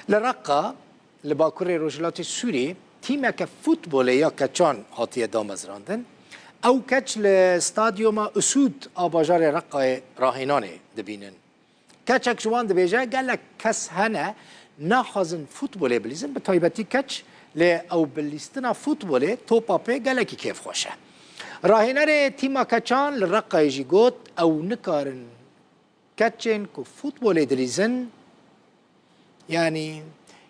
لرقة لباكوري روجلاتي سوري تيمك فوتبول يا كاتشان هاتيه دامزراندن او كاتش لستاديوم اسود اباجار رقة راهناني دبينن كاتشك جوان دبيجا قال لك كس هنا ناخذن فوتبول بليزن بتايبتي كاتش ل او بليستنا فوتبول توبا بي قال لك كيف خوشه راهناني تيما كاتشان للرقة يجي جوت او نكارن كاتشين كو فوتبول دليزن يعني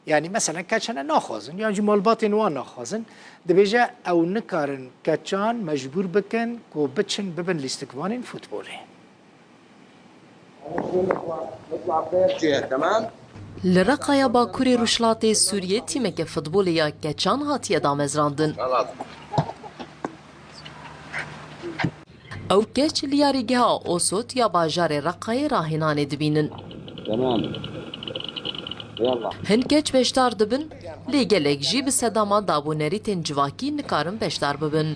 مثلا كاتشان ناخذن يعني جمالباتين وان ناخذن دبيجا او نكارن كاتشان مجبور بكن كو بتشن ببن لاستكوانين فوتبولي تمام لرقايا باكوري روشلاتي سوريا تيمك فوتبوليا كاتشان هاتيه دامزراندن او كاتش لياريجها اوسوت يا باجار رقاي راهنان دبينن تمام يلا هن كاتش بشتار دبن ليگلك جي بسداما دابونري تنجواكي نكارن بشتار ببن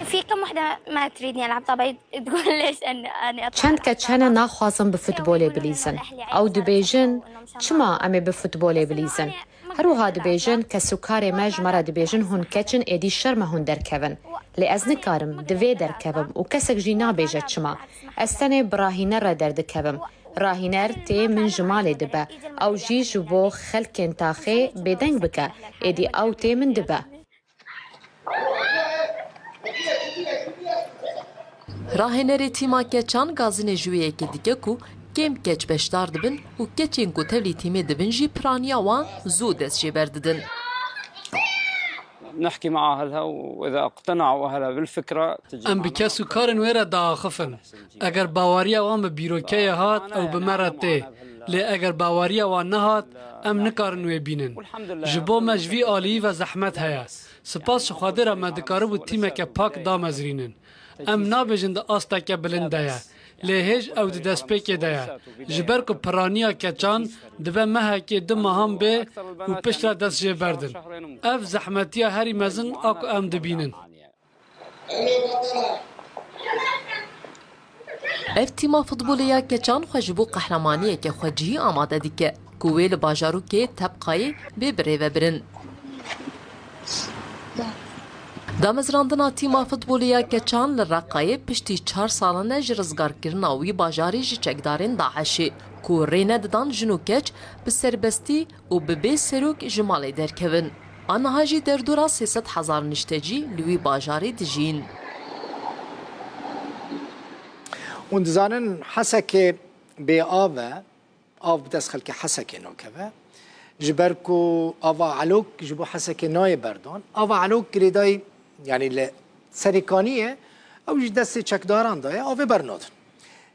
في كم وحدة ما تريدني ألعب طبعا تقول ليش أني أطلع چند کچانه ناخوازم به فوتبال بلیزن او دبیجن چما امی به فوتبال بلیزن هروها دبیجن کسوکار مج مرا دبیجن هون کچن ایدی شرم هون درکون لی از نکارم دوی درکوم و کسک جی نابیجه چما استنه براهینه را دردکوم راهینر تی من جمال دبه او جی جبو خلکن تاخه بدنگ بکه ایدی او تی من دبه راهنري تيما كاتشان غازين جويه كديكو كيم كاتش بشتار دبن و كاتشين كو تولي تيمي دبن جي برانيا وان زودس جي برددن نحكي مع أهلها وإذا اقتنعوا أهلها بالفكرة ام بكاسو كارن ويرا دا خفن اگر باوريا وان ببيروكيا هات او بمرته لي اگر باوريا وان نهات ام نكارن ويبينن جبو مجوي آلي و زحمت هيا سپاس خادر ما دكاربو تيمك باك دامزرينن ام نابجن دا آستاك بلندايا لهج او د دسپیک دایا جبر کو پرانیا کچان دبه مها کی دم هم به و پشت دست جه بردن اف زحمتیا هری مزن اكو ام دبینن اف تیما فوتبولیا کچان خجبو قهرمانیه که خجی آماده دیکه کویل باجارو که تبقای ببره و برن دامزراندنا تیما فوتبولیا کچان لرقای پشتی 4 سالانه جرزگار کرنا وی باجاری جی چکدارین داعشی کو رینه ددان جنو کچ به سربستی و به بی سروک جمالی درکوین. آنها جی در دورا 300,000 نشتجی لوی باجاری دجین. und zanen hasake be ava av bdas khalki hasake no kava جبركو ava علوك جبو hasake noy berdon ava علوك كريداي يعني السريكانية أو جدسي چكداران دايا آوه برنادن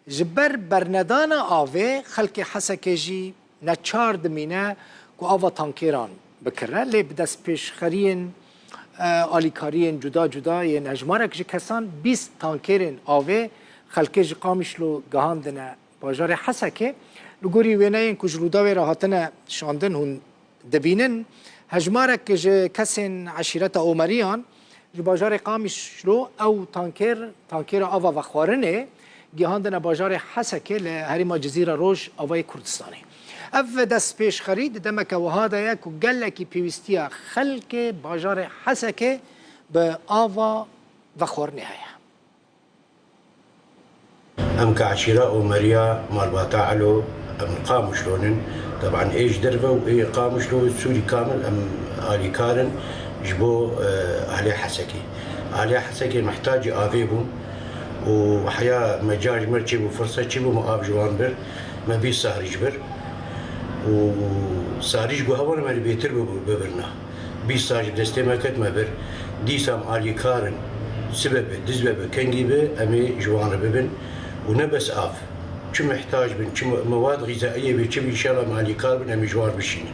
جبر برندان آوه خلق حسكجي نچار دمينه كو آوه تانكيران بكره لي بدس پیش خرين آليكارين جدا جدا ين اجمارك جي كسان 20 تانكيرين آوه خلقجي قامشلو گهاندنه باجار حسكه لگوری ویناین که جلوداوی راحتنا شاندن هون دبینن هجمارك جي كسن عشيرة أومريان باجار قامش لو او تانكير آوا وخوارنه گیهاندن باجار حسکه لهریما جزیره روش آوای کردستانی اف دست پیش خرید دمک و هادا یک و گلکی پیوستیا خلق باجار حسکه به آوا وخوارنه هیا ام كعشيرة أومريا مرباطة علو ام قامش لونن طبعا ايش درفه وايه قامش لو السوري كامل ام آلي كارن جبو علي حسكي علي حسكي محتاج آفيبو وحياة مجال مرتي وفرصة جبو مقاب جوان بر ما بي سهر جبر وسهر جبو هوانا ما بيتر ببرنا بي ساج دستي ما كت ما بر دي سام علي كارن سبب دزبب كنجي به امي جوان ببن ونبس آف شو محتاج بن شو مواد غذائية بن شو إن شاء الله مع علي كارن امي جوان بشينه